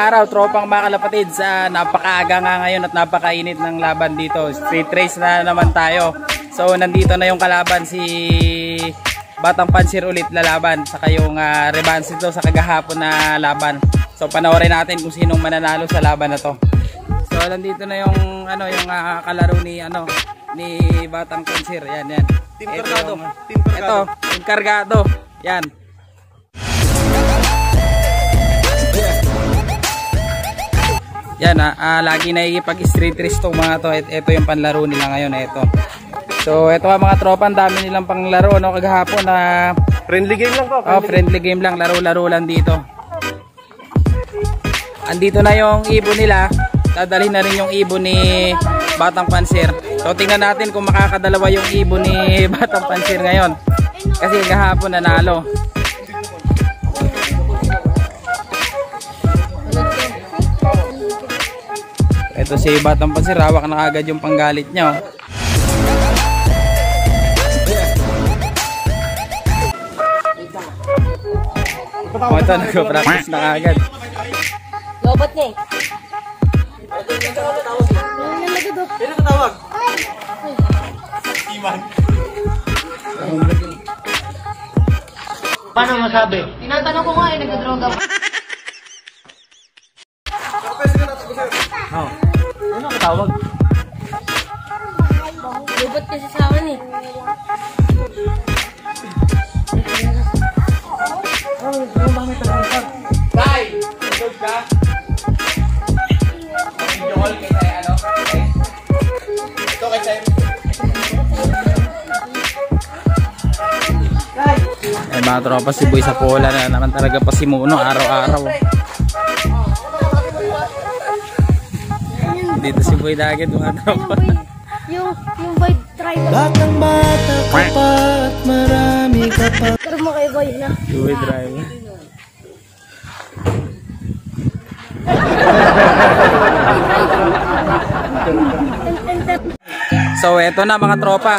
araw, tropang mga kalapatid, sa napakaaga nga ngayon at napakainit ng laban dito. Street race na naman tayo. So nandito na yung kalaban, si Batang Pansir ulit lalaban. Saka yung revanche ito sa kagahapon na laban. So panoorin natin kung sinong mananalo sa laban na to. So nandito na yung kalaro ni ni Batang Pansir. Yan. Team Cargado. Ito, Team Cargado. Yan. Yan lagi nakikipag-street race tong mga to. Ito yung panlaro nila ngayon, ito. So ito mga tropa, ang dami nilang panglaro kagahapon na friendly game lang to. Friendly game lang, laro-laro lang dito. Andito na yung ibon nila. Dadalhin na rin yung ibon ni Batang Pansir. So tingnan natin kung makakadalawa yung ibon ni Batang Pansir ngayon. Kasi kagahapon nanalo. Ito si Batang Pansir, hawak na agad yung panggalit niya. Ito, nag-practice na agad. Lobot niya eh. Sino katawag? Iman. Paano masabi? Tinatanong ko nga eh, nagdodroga pa. Ano katawag? Lobot kasi sa akin eh. Tay! Tulog ka? Video call kay Tay, Ito kay Tay. Mga tropa, si Boy sa Pola na naman talaga pasimuno araw-araw. Dito si Boy Daggett, mga tropa. Yung boy driver. Batang bata ka pa at marami ka pa. Pero mo kay boy na. Boy driver. So eto na mga tropa,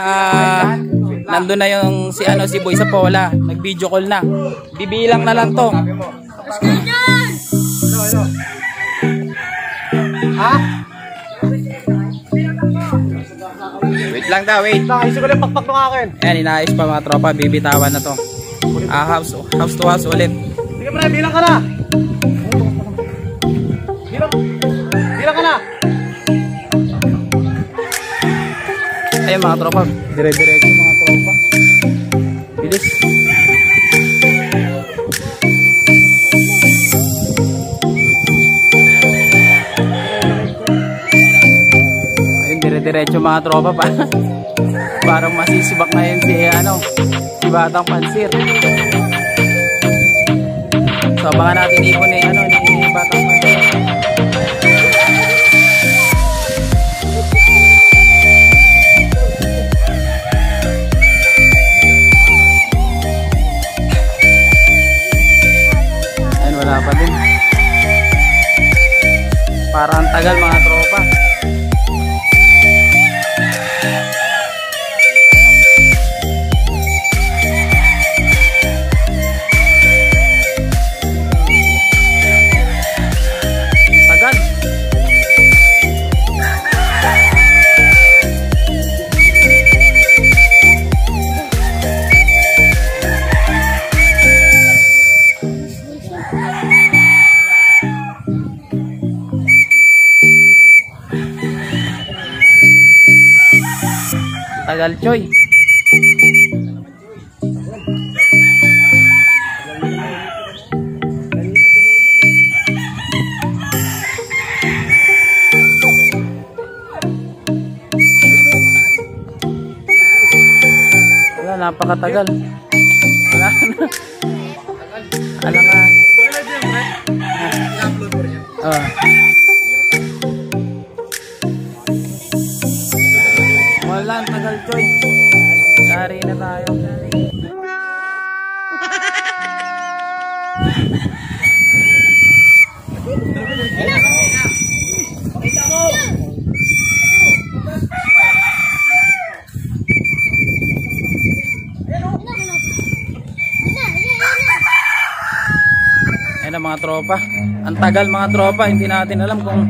nandun na yung si Boy sa Pola, nag-video call na. Bibilang na lang to. Ha? Wait lang daw, wait. Nakaisin ko lang pakpak ng akin. Ayan, inaayos pa mga tropa, bibitawan na to. House to house ulit. Sige pre, bilang ka na. Bilang ka na. Ayun mga tropa, dire-diretso mga tropa. Bilis. Ayun, dire-diretso mga tropa pa. Parang masisibak na yun si Batang Pansir. So abangan natin ibon ni Batang Pansir. Wala pa din. Parang tagal mga tropa. Tagal. Tagal, Choy. Wala, napakatagal. Wala na. Alam nga. Wala, ang tagal, Choy. Yari na tayo. Ayan na mga tropa. Ang tagal mga tropa, hindi natin alam kung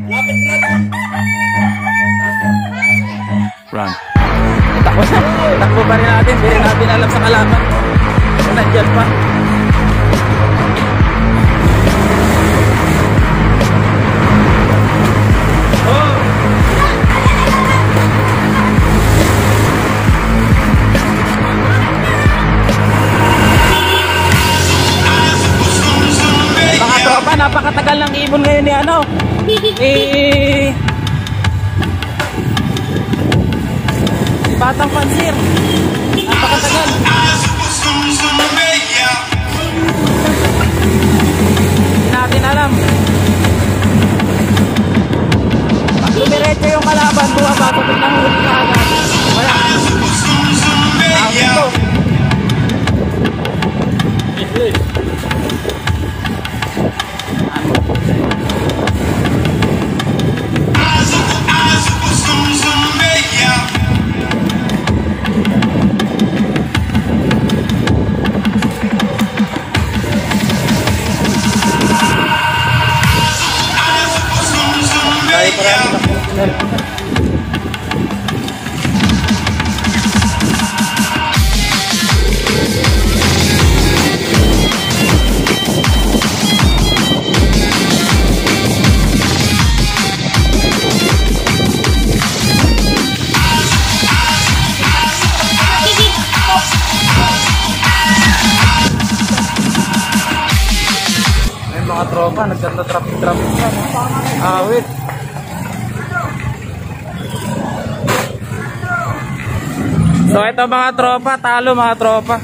run. Takbo pa rin natin, hindi rin natin alam sa kalaban kung nandyan pa. Napakatagal ng ibon ngayon ni ano Batang Pansir. Napakatagal. Hindi natin alam. Pag dumiretso yung kalaban, bumabagod ng huli na agad. Wala. Ito. Mga tropa, nagtatraffic na. Awit. So ito mga tropa, talo mga tropa.